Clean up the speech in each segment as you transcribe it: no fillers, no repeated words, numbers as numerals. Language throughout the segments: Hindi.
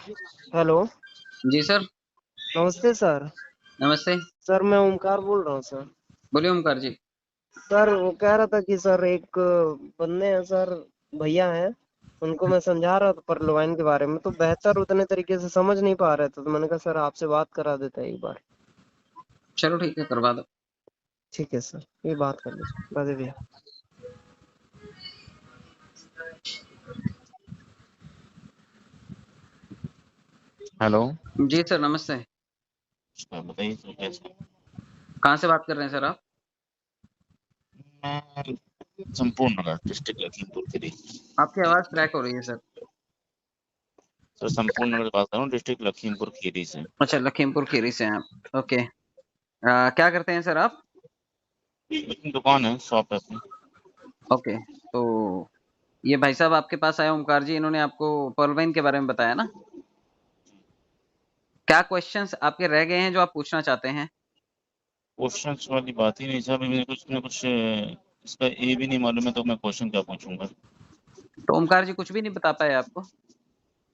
हेलो। जी सर। नमस्ते सर। नमस्ते। सर मैं ओमकार बोल रहा हूँ सर। बोलिए ओमकार जी। सर वो कह रहा था कि सर एक बंदे हैं सर, भैया हैं, उनको मैं समझा रहा था परलवाइन के बारे में, तो बेहतर उतने तरीके से समझ नहीं पा रहे थे, तो मैंने कहा सर आपसे बात करा देते हैं एक बार। चलो ठीक है, करवा दो। ठीक है सर, ये बात कर लीजिए राधे भैया। हेलो। जी सर, नमस्ते। सर बताइए सर कैसे। कहाँ से बात कर रहे हैं सर आप? मैं संपूर्ण नगर डिस्ट्रिक्ट लखीमपुर खीरी। आपकी आवाज़ क्रैक हो रही है सर। सर संपूर्ण नगर बात कर रहा हूँ, डिस्ट्रिक्ट लखीमपुर खीरी से। अच्छा, लखीमपुर खीरी से हैं आप। ओके। क्या करते हैं सर आप? लेकिन दुकान है, शॉप है अपनी। ओके। तो ये भाई साहब आपके पास आए ओमकार जी, इन्होंने आपको पर्लवाइन के बारे में बताया ना? क्या क्वेश्चंस आपके रह गए हैं जो आप पूछना चाहते हैं? क्वेश्चन वाली बात ही नहीं सर, अभी मुझे कुछ इसका ये भी नहीं मालूम है, तो मैं क्वेश्चन क्या पूछूंगा। तो ओमकार जी कुछ भी नहीं बता पाए आपको?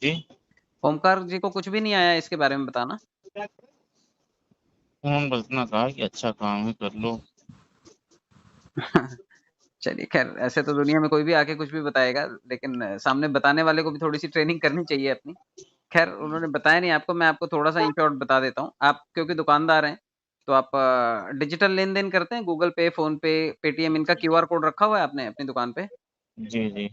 जी। ओमकार जी को कुछ भी नहीं आया इसके बारे में बताना? उन्होंने बस इतना कहा कि अच्छा काम है कर लो। चलिए खैर, ऐसे तो दुनिया में कोई भी आके कुछ भी बताएगा, लेकिन सामने बताने वाले को भी थोड़ी सी ट्रेनिंग करनी चाहिए अपनी। खैर उन्होंने बताया नहीं आपको, मैं आपको थोड़ा सा इन शॉर्ट बता देता हूँ। आप क्योंकि दुकानदार हैं, तो आप डिजिटल लेन देन करते हैं, गूगल पे, फोन पे, पेटीएम, इनका क्यूआर कोड रखा हुआ है आपने अपनी दुकान पे? जी जी।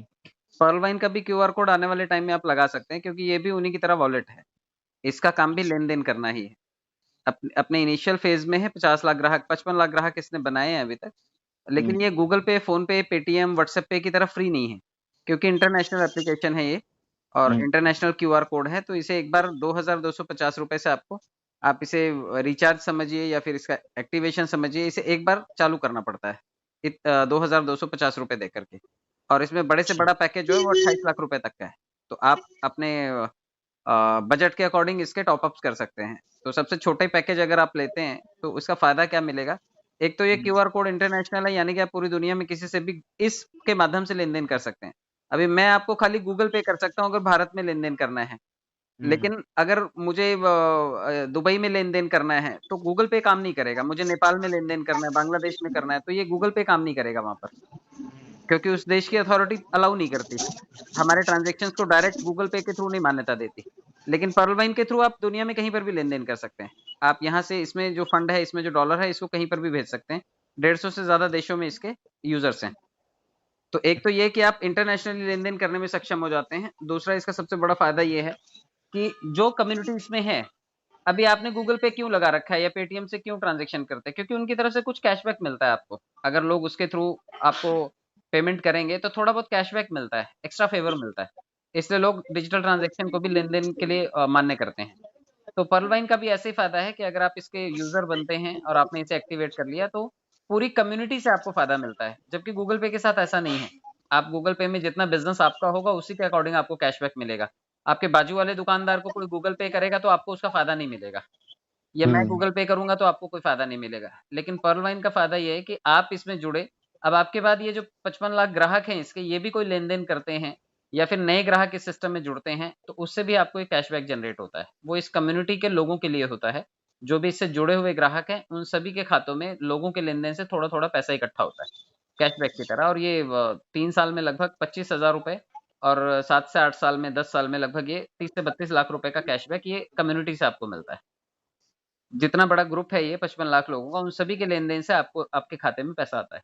पर्लवाइन का भी क्यूआर कोड आने वाले टाइम में आप लगा सकते हैं, क्योंकि ये भी उन्हीं की तरह वॉलेट है। इसका काम भी लेन देन करना ही है। अपने इनिशियल फेज में है, 50 लाख ग्राहक, 55 लाख ग्राहक इसने बनाए हैं अभी तक। हम्म, लेकिन ये गूगल पे, फ़ोन पे, पेटीएम, व्हाट्सएप पे की तरह फ्री नहीं है, क्योंकि इंटरनेशनल एप्लीकेशन है ये और हम्म, इंटरनेशनल क्यूआर कोड है, तो इसे एक बार ₹2250 से आपको, आप इसे रिचार्ज समझिए या फिर इसका एक्टिवेशन समझिए, इसे एक बार चालू करना पड़ता है। ₹2250 दे कर के, और इसमें बड़े से अच्छा। बड़ा पैकेज जो है वो 28 लाख रुपए तक का है। तो आप अपने बजट के अकॉर्डिंग इसके टॉप अप्स कर सकते हैं। तो सबसे छोटे पैकेज अगर आप लेते हैं, तो उसका फ़ायदा क्या मिलेगा? एक तो ये हम्म, क्यूआर कोड इंटरनेशनल है, यानी कि आप पूरी दुनिया में किसी से भी इसके माध्यम से लेन-देन कर सकते हैं। अभी मैं आपको खाली गूगल पे कर सकता हूँ अगर भारत में लेन-देन करना है। हम्म, लेकिन अगर मुझे दुबई में लेन-देन करना है, तो गूगल पे काम नहीं करेगा। मुझे नेपाल में लेन-देन करना है, बांग्लादेश में करना है, तो ये गूगल पे काम नहीं करेगा वहाँ पर, क्योंकि उस देश की अथॉरिटी अलाउ नहीं करती। हमारे ट्रांज़ैक्शंस को डायरेक्ट गूगल पे के थ्रू नहीं मान्यता देती। लेकिन पर्लवाइन के थ्रू आप दुनिया में कहीं पर भी लेन-देन कर सकते हैं। आप यहाँ से इसमें जो फंड है, इसमें जो डॉलर है, इसको कहीं पर भी भेज सकते हैं। 150 से ज़्यादा देशों में इसके यूज़र्स हैं। तो एक तो ये कि आप इंटरनेशनली लेन-देन करने में सक्षम हो जाते हैं। दूसरा इसका सबसे बड़ा फ़ायदा ये है कि जो कम्युनिटी इसमें है, अभी आपने गूगल पे क्यों लगा रखा है या पेटीएम से क्यों ट्रांज़ैक्शन करते हैं? क्योंकि उनकी तरफ से कुछ कैशबैक मिलता है आपको। अगर लोग उसके थ्रू आपको पेमेंट करेंगे, तो थोड़ा बहुत कैशबैक मिलता है, एक्स्ट्रा फ़ेवर मिलता है। इसलिए लोग डिजिटल ट्रांज़ैक्शन को भी लेन-देन के लिए मान्य करते हैं। तो पर्लवाइन का भी ऐसे ही फ़ायदा है कि अगर आप इसके यूज़र बनते हैं और आपने इसे एक्टिवेट कर लिया, तो पूरी कम्युनिटी से आपको फ़ायदा मिलता है। जबकि गूगल पे के साथ ऐसा नहीं है। आप गूगल पे में जितना बिज़नेस आपका होगा, उसी के अकॉर्डिंग आपको कैशबैक मिलेगा। आपके बाजू वाले दुकानदार को कोई गूगल पे करेगा, तो आपको उसका फ़ायदा नहीं मिलेगा। या मैं हम्म, गूगल पे करूँगा तो आपको कोई फ़ायदा नहीं मिलेगा। लेकिन पर्लवाइन का फ़ायदा ये है कि आप इसमें जुड़े, अब आपके बाद ये जो 55 लाख ग्राहक हैं इसके, ये भी कोई लेन-देन करते हैं या फिर नए ग्राहक इस सिस्टम में जुड़ते हैं, तो उससे भी आपको एक कैशबैक जनरेट होता है। वो इस कम्युनिटी के लोगों के लिए होता है। जो भी इससे जुड़े हुए ग्राहक हैं, उन सभी के खातों में लोगों के लेन-देन से थोड़ा-थोड़ा पैसा इकट्ठा होता है, कैशबैक की तरह। और ये 3 साल में लगभग ₹25,000 और 7 से 8 साल में, 10 साल में लगभग ये 30 से 32 लाख रुपए का कैशबैक ये कम्युनिटी से आपको मिलता है। जितना बड़ा ग्रुप है ये 55 लाख लोगों का, उन सभी के लेन-देन से आपको आपके खाते में पैसा आता है।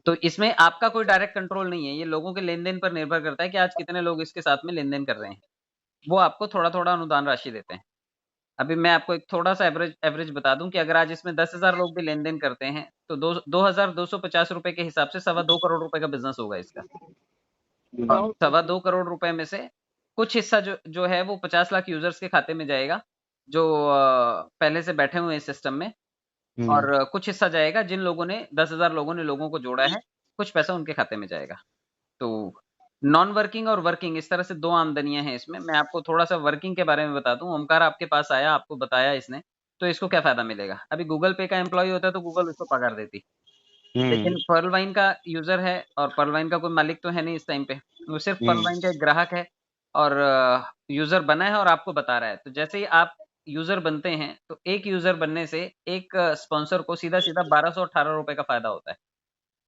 तो इसमें आपका कोई डायरेक्ट कंट्रोल नहीं है, ये लोगों के लेन-देन पर निर्भर करता है कि आज कितने लोग इसके साथ में लेन-देन कर रहे हैं। वो आपको थोड़ा-थोड़ा अनुदान राशि देते हैं। अभी मैं आपको एक थोड़ा-सा एवरेज एवरेज बता दूँ कि अगर आज इसमें 10,000 लोग भी लेन-देन करते हैं, तो दो ₹2,250 के हिसाब से सवा 2 करोड़ रुपए का बिज़नेस होगा इसका। और सवा 2 करोड़ रुपए में से कुछ हिस्सा जो जो है वो 50 लाख यूज़र्स के खाते में जाएगा, जो पहले से बैठे हुए हैं इस सिस्टम में। हम्म, और कुछ हिस्सा जाएगा जिन लोगों ने 10,000 लोगों ने लोगों को जोड़ा है, कुछ पैसा उनके खाते में जाएगा। तो नॉन वर्किंग और वर्किंग इस तरह से 2 आमदनियाँ हैं इसमें। मैं आपको थोड़ा-सा वर्किंग के बारे में बता दूँ। ओमकार आपके पास आया, आपको बताया इसने, तो इसको क्या फ़ायदा मिलेगा? अभी गूगल पे का एम्प्लॉयी होता तो गूगल उसको पगार देती। हम्म, लेकिन पर्लवाइन का यूज़र है और पर्लवाइन का कोई मालिक तो है नहीं इस टाइम पे। वो सिर्फ़ हम्म, पर्लवाइन का एक ग्राहक है। और यूजर बना है और आपको बता रहा है। तो जैसे ही आप यूजर बनते हैं तो एक यूजर बनने से एक स्पॉन्सर को सीधा सीधा 1218 रुपए का फायदा होता है।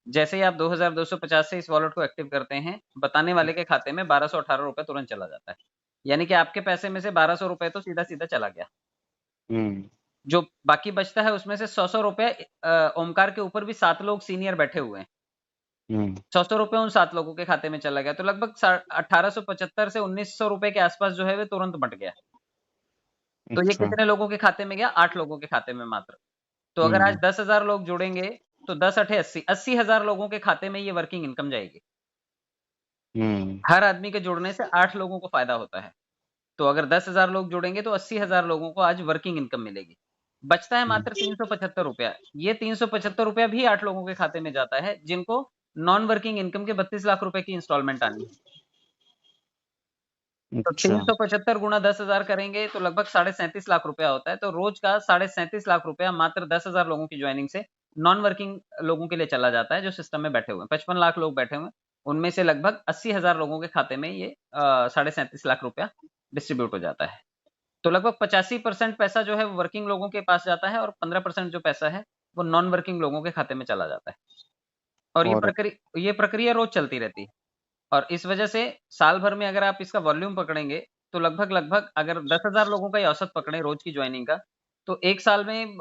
जैसे ही आप 2250 से इस वॉलेट को एक्टिव करते हैं, बताने वाले के खाते में 1218 रुपए तुरंत चला जाता है। यानी कि आपके पैसे में से 1200 रुपए तो सीधा सीधा चला गया। जो बाकी बचता है उसमें से 100 रुपए ओमकार के ऊपर भी 7 लोग सीनियर बैठे हुए हैं। 100 रुपए उन 7 लोगों के खाते में चला गया, तो लगभग 1875 से 1900 रुपए के आसपास जो है वो तुरंत बट गया। तो ये अच्छा। कितने लोगों के खाते में गया? 8 लोगों के खाते में मात्र। तो अगर आज 10,000 लोग जुड़ेंगे तो 10 अठे 80, 80,000 लोगों के खाते में ये वर्किंग इनकम जाएगी। हर आदमी के जुड़ने से 8 लोगों को फायदा होता है। तो अगर 10,000 लोग जुड़ेंगे तो 80,000 लोगों को आज वर्किंग इनकम मिलेगी। बचता है मात्र 375 रुपया। ये 375 रुपया भी 8 लोगों के खाते में जाता है जिनको नॉन वर्किंग इनकम के 32 लाख रुपए की इंस्टॉलमेंट आनी है। तो अच्छा। 375 गुणा 10,000 करेंगे तो लगभग 37.5 लाख रुपया होता है। तो रोज का 37.5 लाख रुपया मात्र 10,000 लोगों की ज्वाइनिंग से नॉन वर्किंग लोगों के लिए चला जाता है जो सिस्टम में बैठे हुए हैं। 55 लाख लोग बैठे हुए हैं, उनमें से लगभग 80,000 लोगों के खाते में ये 37.5 लाख रुपया डिस्ट्रीब्यूट हो जाता है। तो लगभग 85% पैसा जो है वो वर्किंग लोगों के पास जाता है और 15% जो पैसा है वो नॉन वर्किंग लोगों के खाते में चला जाता है। और और ये प्रक्रिया रोज चलती रहती है। और इस वजह से साल भर में अगर आप इसका वॉल्यूम पकड़ेंगे तो लगभग अगर 10,000 लोगों का ये औसत पकड़े रोज की ज्वाइनिंग का, तो एक साल में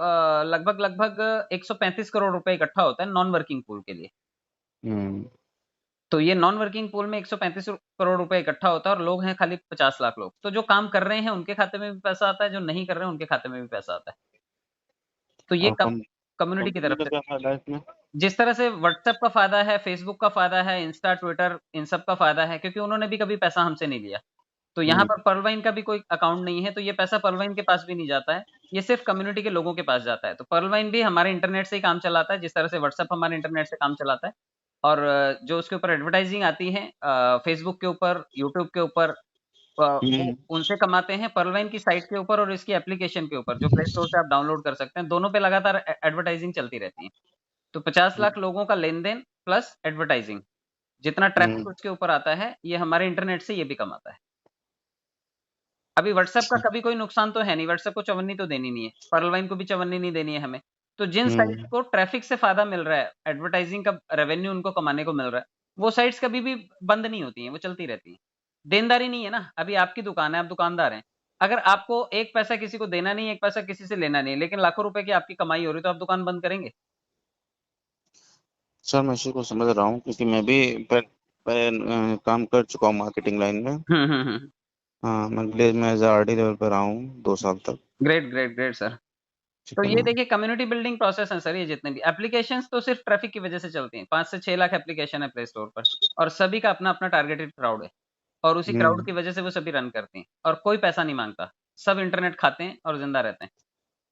लगभग 135 करोड़ रुपए इकट्ठा होता है नॉन वर्किंग पूल के लिए। तो ये नॉन वर्किंग पूल में 135 करोड़ रुपए इकट्ठा होता है और लोग हैं खाली 50 लाख लोग। तो जो काम कर रहे हैं उनके खाते में भी पैसा आता है, जो नहीं कर रहे हैं उनके खाते में भी पैसा आता है। तो ये कम्युनिटी की तरफ कंपनी का से क्या फायदा है इसमें? जिस तरह से व्हाट्सएप का फायदा है, फेसबुक का फायदा है, इंस्टा, ट्विटर, इन सब का फायदा है क्योंकि उन्होंने भी कभी पैसा हमसे नहीं लिया। तो यहाँ पर पर्लवाइन का भी कोई अकाउंट नहीं है, तो ये पैसा पर्लवाइन के पास भी नहीं जाता है, ये सिर्फ कम्युनिटी के लोगों के पास जाता है। तो पर्लवाइन भी हमारे इंटरनेट से ही काम चलाता है, जिस तरह से व्हाट्सएप हमारे इंटरनेट से काम चलाता है। और जो उसके ऊपर एडवर्टाइजिंग आती है फेसबुक के ऊपर, यूट्यूब के ऊपर, उनसे कमाते हैं पर्लवाइन की साइट के ऊपर और इसकी एप्लीकेशन के ऊपर जो प्ले स्टोर से आप डाउनलोड कर सकते हैं। दोनों पे लगातार एडवर्टाइजिंग चलती रहती है। तो 50 लाख लोगों का लेन-देन प्लस एडवर्टाइजिंग, जितना ट्रैफिक उसके ऊपर आता है, ये हमारे इंटरनेट से ये भी कमाता है। अभी व्हाट्सएप का कभी कोई नुकसान तो है नहीं, व्हाट्सएप को चवन्नी तो देनी नहीं है, पर्लवाइन को भी चवन्नी नहीं देनी है हमें। तो जिन साइट्स को ट्रैफिक से फायदा मिल रहा है, एडवर्टाइजिंग का रेवेन्यू उनको कमाने को मिल रहा है, वो साइट्स कभी भी बंद नहीं होती हैं, वो चलती रहती हैं। देनदारी नहीं है ना, अभी आपकी दुकान है, आप दुकानदार हैं। अगर आपको एक पैसा किसी को देना नहीं है, एक पैसा किसी से लेना नहीं है, लेकिन लाखों रुपए की आपकी कमाई हो रही है, तो आप दुकान बंद करेंगे? सर मैं इसी को समझ रहा हूँ क्योंकि मैं भी काम कर चुका हूँ मार्केटिंग लाइन में। हाँ, मैं विलेज में एज आरडी लेवल पर रहा हूँ 2 साल तक। Great, great, great sir. ठीक तो है ये ना? देखिए कम्युनिटी बिल्डिंग प्रोसेस है सर, ये जितने भी एप्लीकेशंस तो सिर्फ ट्रैफिक की वजह से चलती हैं। 5 से 6 लाख एप्लीकेशन है प्ले स्टोर पर और सभी का अपना-अपना टारगेटेड क्राउड है और उसी क्राउड की वजह से वो सभी रन करते हैं और कोई पैसा नहीं माँगता। सब इंटरनेट खाते हैं और ज़िंदा रहते हैं।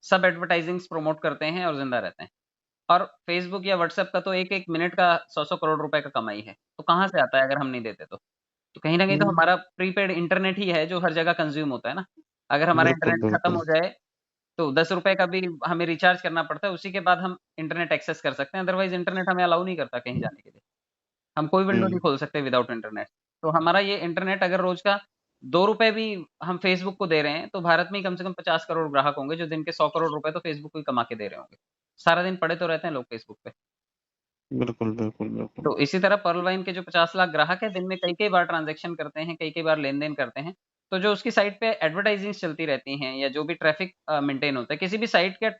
सब एडवर्टाइजिंग्स प्रमोट करते हैं और ज़िंदा रहते हैं। और फेसबुक या व्हाट्सएप का तो 1-1 मिनट का 100-100 करोड़ रुपए का कमाई है। तो कहाँ से आता है अगर हम नहीं देते तो? तो कहीं न कहीं तो हमारा प्रीपेड इंटरनेट ही है जो हर जगह कंज़्यूम होता है ना। अगर हमारा बिल्कुल, इंटरनेट खत्म बिल्कुल। हो जाए तो 10 रुपए का भी हमें रिचार्ज करना पड़ता है, उसी के बाद हम इंटरनेट एक्सेस कर सकते हैं, अदरवाइज़ इंटरनेट हमें अलाउ नहीं करता कहीं जाने के लिए। हम कोई विंडो नहीं खोल सकते विदाउट इंटरनेट। तो हमारा ये इंटरनेट अगर रोज़ का 2 रुपए भी हम फेसबुक को दे रहे हैं, तो भारत में ही कम से कम 50 करोड़ ग्राहक होंगे, जो दिन के 100 करोड़ रुपए तो फेसबुक को ही कमा के दे रहे होंगे। सारा दिन पड़े तो रहते हैं लोग फेसबुक पे। बिल्कुल, बिल्कुल, बिल्कुल। तो इसी तरह पर्ल वाइन के जो 50 लाख ग्राहक हैं, दिन में कई-कई बार ट्रांज़ैक्शन करते हैं, कई-कई बार लेन-देन करते हैं। तो जो उसकी साइट पे एडवर्टाइज़िंग्स चलती रहती हैं या जो भी ट्रैफ़िक मेंटेन होता है, किसी भी साइट के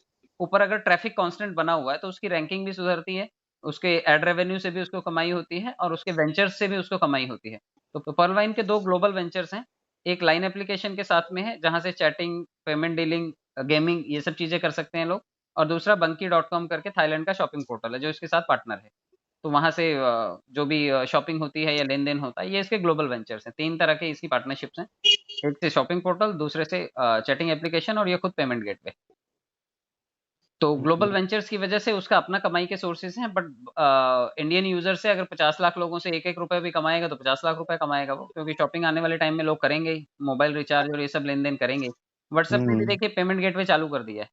ऊपर अगर ट्रैफ़िक कांस्टेंट बना हुआ है, तो उसकी रैंकिंग भी सुधरती है, उसके एड रेवेन्यू से भी उसको कमाई होती है और उसके वेंचर्स से भी उसको कमाई होती है। तो पर्ल वाइन के 2 ग्लोबल वेंचर्स हैं, एक लाइन एप्लीकेशन के साथ में है, जहाँ से चैटिंग, पेमेंट डीलिंग, गेमिंग ये सब चीज़ें कर सकते हैं लोग और दूसरा बंकी डॉट कॉम करके थाईलैंड का शॉपिंग पोर्टल है, जो इसके साथ पार्टनर है। तो वहाँ से जो भी शॉपिंग होती है या लेन-देन होता है, ये इसके ग्लोबल वेंचर्स हैं। 3 तरह के इसकी पार्टनरशिप्स हैं। एक से शॉपिंग पोर्टल, दूसरे से चैटिंग एप्लीकेशन और ये खुद पेमेंट गेटवे। तो ग्लोबल वेंचर्स की वजह से उसका अपना कमाई के सोर्सेज़ हैं बट इंडियन यूज़र से अगर 50 लाख लोगों से 1-1 रुपए भी कमाएगा तो 50 लाख रुपए कमाएगा वो, क्योंकि शॉपिंग आने वाले टाइम में लोग करेंगे ही, मोबाइल रिचार्ज और ये सब लेन-देन करेंगे ही। व्हाट्सएप ने भी देखिए पेमेंट गेटवे चालू कर दिया है।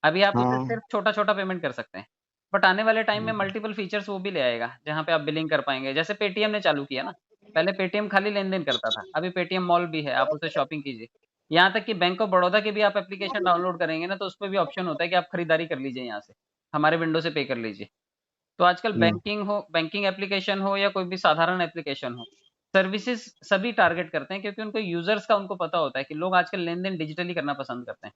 अभी आप उससे हाँ, सिर्फ छोटा-छोटा पेमेंट कर सकते हैं। बट आने वाले टाइम में मल्टीपल फीचर्स वो भी ले आएगा, जहाँ पे आप बिलिंग कर पाएँगे, जैसे पेटीएम ने चालू किया ना। पहले पेटीएम खाली लेन देन करता था, अभी पेटीएम मॉल भी है, आप उससे शॉपिंग कीजिए। यहाँ तक कि बैंक ऑफ बड़ौदा के भी आप एप्लीकेशन डाउनलोड करेंगे ना, तो उस पर भी ऑप्शन होता है कि आप खरीदारी कर लीजिए यहाँ से, हमारे विंडो से पे कर लीजिए। तो आजकल बैंकिंग एप्लीकेशन हो या कोई भी साधारण एप्लीकेशन हो, सर्विसेज सभी टारगेट करते हैं, क्योंकि उनको यूजर्स का उनको पता होता है कि लोग आजकल लेन देन डिजिटली करना पसंद करते हैं।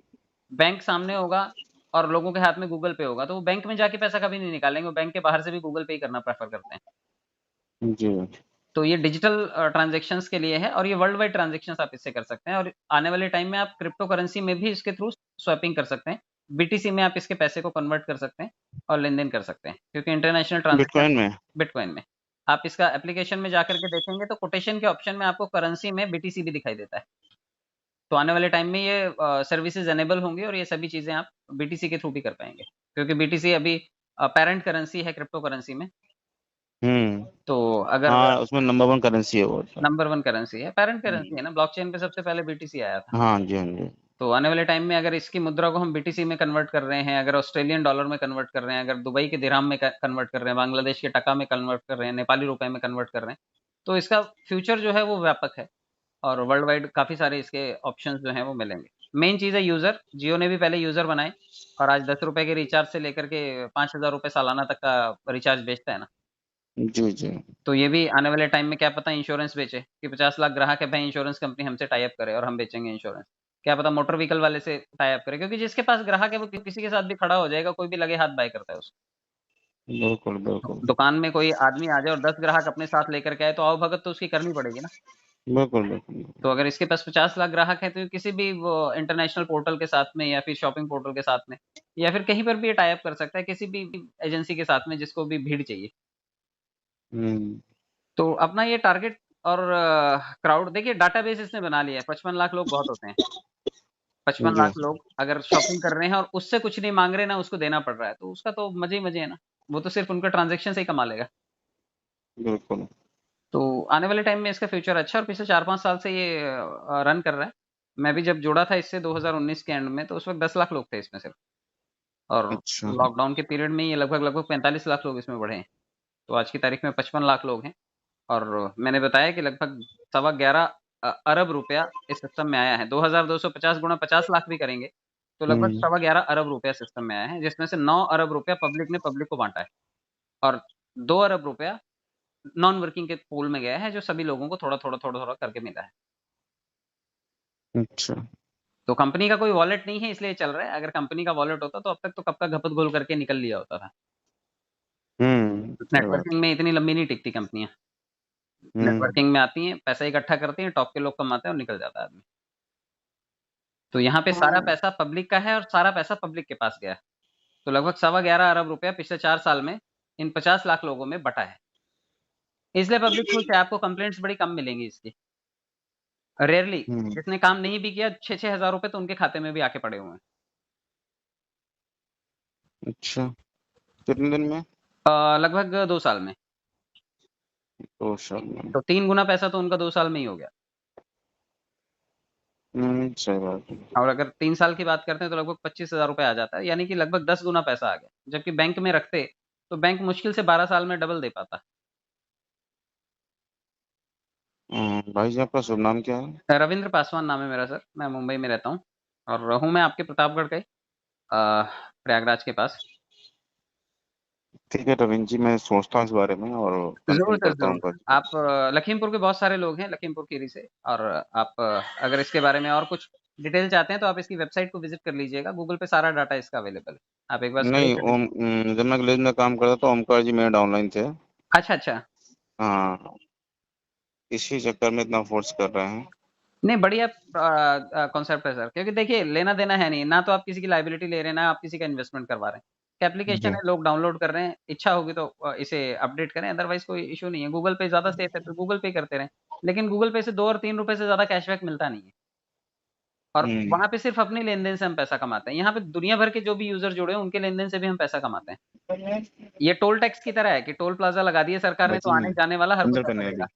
बैंक सामने होगा और लोगों के हाथ में गूगल पे होगा, तो वो बैंक में जाके पैसा कभी नहीं निकालेंगे, वो बैंक के बाहर से भी गूगल पे ही करना प्रेफर करते हैं। जी तो ये डिजिटल ट्रांजेक्शन्स के लिए है, और ये वर्ल्ड वाइड ट्रांजेक्शन्स आप इससे कर सकते हैं, और आने वाले टाइम में आप क्रिप्टो करेंसी में भी इसके थ्रू स्वैपिंग कर सकते हैं। बीटीसी में आप इसके पैसे को कन्वर्ट कर सकते हैं और लेन देन कर सकते हैं, क्योंकि इंटरनेशनल ट्रांजेक्शन बिटकॉइन में। बिटकॉइन में आप इसका एप्लीकेशन में जाकर के देखेंगे तो कोटेशन के ऑप्शन में आपको करेंसी में बीटीसी भी दिखाई देता है। तो आने वाले टाइम में ये सर्विसेज एनेबल होंगी और ये सभी चीजें आप बीटीसी के थ्रू भी कर पाएंगे, क्योंकि बीटीसी अभी पेरेंट करेंसी है क्रिप्टो करेंसी में। तो अगर हाँ, उसमें नंबर 1 करेंसी है वो। नंबर 1 करेंसी है, पेरेंट करेंसी है ना, ब्लॉकचेन पे सबसे पहले बीटीसी आया था। हाँ जी, हाँ जी। तो आने वाले टाइम में अगर इसकी मुद्रा को हम बीटीसी में कन्वर्ट कर रहे हैं, अगर ऑस्ट्रेलियन डॉलर में कन्वर्ट कर रहे हैं, अगर दुबई के दिरहम में कन्वर्ट कर रहे हैं, बांग्लादेश के टका में कन्वर्ट कर रहे हैं, नेपाली रुपए में कन्वर्ट कर रहे हैं, तो इसका फ्यूचर जो है वो व्यापक है, और वर्ल्ड वाइड काफी सारे इसके ऑप्शंस जो हैं वो मिलेंगे। मेन चीज है यूजर। जियो ने भी पहले यूजर बनाए, और आज 10 रुपए के रिचार्ज से लेकर के 5,000 रुपए सालाना तक का रिचार्ज बेचता है ना। जी जी। तो ये भी आने वाले टाइम में क्या पता इंश्योरेंस बेचे, कि 50 लाख ग्राहक है भाई, इंश्योरेंस कंपनी हमसे टाई अप करे और हम बेचेंगे इंश्योरेंस। क्या पता मोटर व्हीकल वाले से टाई अप करे, क्योंकि जिसके पास ग्राहक है वो किसी के साथ भी खड़ा हो जाएगा, कोई भी लगे हाथ बाय करता है उसको। बिल्कुल बिल्कुल दुकान में कोई आदमी आ जाए और 10 ग्राहक अपने साथ लेकर के आए, तो आओ भगत तो उसकी करनी पड़ेगी ना। बिल्कुल बिल्कुल। तो अगर इसके पास 50 लाख ग्राहक है, तो किसी भी वो इंटरनेशनल पोर्टल के साथ में, या फिर शॉपिंग पोर्टल के साथ में, या फिर कहीं पर भी ये टाई अप कर सकता है, किसी भी एजेंसी के साथ में जिसको भी भीड़ चाहिए। हम्म। तो अपना ये टारगेट और क्राउड देखिए, डाटाबेस इसने बना लिया है। 55 लाख लोग बहुत होते हैं। 55 जी लाख लोग अगर शॉपिंग कर रहे हैं और उससे कुछ नहीं मांग रहे ना, उसको देना पड़ रहा है, तो उसका तो मजे ही मजे है ना। वो तो सिर्फ उनका ट्रांजेक्शन से ही कमा लेगा। बिल्कुल। तो आने वाले टाइम में इसका फ्यूचर अच्छा है, और पिछले 4-5 साल से ये रन कर रहा है। मैं भी जब जुड़ा था इससे 2019 के एंड में, तो उस वक्त 10 लाख लोग थे इसमें सिर्फ, और अच्छा। लॉकडाउन के पीरियड में ये लगभग 45 लाख लोग इसमें बढ़े हैं। तो आज की तारीख में 55 लाख लोग हैं, और मैंने बताया कि लगभग 11.25 अरब रुपया इस सिस्टम में आया है। 2250 गुणा 50 लाख भी करेंगे तो लगभग हम्म। 11.25 अरब रुपया सिस्टम में आया है, जिसमें से 9 अरब रुपया पब्लिक ने पब्लिक को बांटा है, और 2 अरब रुपया नॉन वर्किंग के पूल में गया है, जो सभी लोगों को थोड़ा थोड़ा थोड़ा थोड़ा करके मिला है। अच्छा। तो कंपनी का कोई वॉलेट नहीं है, इसलिए चल रहा है। अगर कंपनी का वॉलेट होता तो अब तक तो कब का घपत गोल करके निकल लिया होता था। सही बात। नेटवर्किंग में इतनी लंबी नहीं टिकती कंपनियां। हम्म। नेटवर्किंग में आती हैं, पैसा इकट्ठा करती हैं, टॉप के लोग कमाते हैं और निकल जाता है आदमी। तो यहाँ पे सारा पैसा पब्लिक का है, और सारा पैसा पब्लिक के पास गया है। तो लगभग 11.25 अरब रुपया पिछले 4 साल में इन 50 लाख लोगों में बटा है। इसलिए पब्लिक खुश है, आपको कंप्लेंट्स बड़ी कम मिलेंगी इसकी। रेयरली हम्म। जिसने काम नहीं भी किया, 6-6 हजार रुपए तो उनके खाते में भी आके पड़े हुए हैं। अच्छा, कितने दिन में? लगभग 2 साल में। 2 साल में। तो 3 गुना पैसा तो उनका 2 साल में ही हो गया। सही बात है। और अगर 3 साल की बात करते हैं तो लगभग 25,000 रुपए आ जाता है, यानी कि लगभग 10 गुना पैसा आ गया। जबकि बैंक में रखते तो बैंक मुश्किल से 12 साल में डबल दे पाता। भाई जी, आपका शुभ नाम क्या है? रविंद्र पासवान नाम है मेरा सर, मैं मुंबई में रहता हूँ, और हूँ मैं आपके प्रतापगढ़ के प्रयागराज के पास। ठीक है रविंद्र जी, मैं सोचता हूँ इस बारे में और ज़रूर कंफर्म सर, करता हूँ ज़रूर। आपका। आप लखीमपुर के बहुत सारे लोग हैं, लखीमपुर खीरी से, और आप अगर इसके बारे में और कुछ डिटेल चाहते हैं तो आप इसकी वेबसाइट को विजिट कर लीजिएगा। गूगल पे सारा डाटा इसका अवेलेबल है, आप एक बार स्क्रॉल नहीं, कर लीजिए। जब मैं विलेज में काम करता था, ओमकार जी मेरे डाउनलाइन थे। अच्छा, अच्छा। हाँ, इसी चक्कर में इतना फोर्स कर रहे हैं। नहीं, बढ़िया कॉन्सेप्ट है सर, क्योंकि देखिए लेना देना है नहीं ना, तो आप किसी की लाइबिलिटी ले रहे हैं ना आप किसी का इन्वेस्टमेंट करवा रहे हैं। एप्लीकेशन जी। है, लोग डाउनलोड कर रहे हैं, इच्छा होगी तो इसे अपडेट करें, अदरवाइज कोई इशू नहीं है। गूगल पे ज्यादा सेफ है, तो गूगल पे करते रहें। लेकिन गूगल पे से 2 और 3 रुपए से ज्यादा कैशबैक मिलता नहीं है, और हम्म। वहां पे सिर्फ अपने लेन देन से हम पैसा कमाते हैं। यहाँ पे दुनिया भर के जो भी यूजर जुड़े हैं उनके लेन देन से भी हम पैसा कमाते हैं। ये टोल टैक्स की तरह है कि टोल प्लाजा लगा दिए सरकार ने, तो बची आने नहीं, जाने वाला हर कोई अंदर पैसा करने देगा। लगी।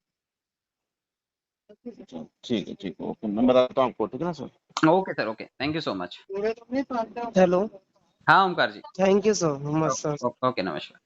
ठीक है, ठीक है, ओके, मैं बताता हूँ आपको, ठीक है ना sir? Okay sir, okay, thank you so much. Hello. हाँ Omkar ji. Thank you so much sir. Okay, नमस्कार।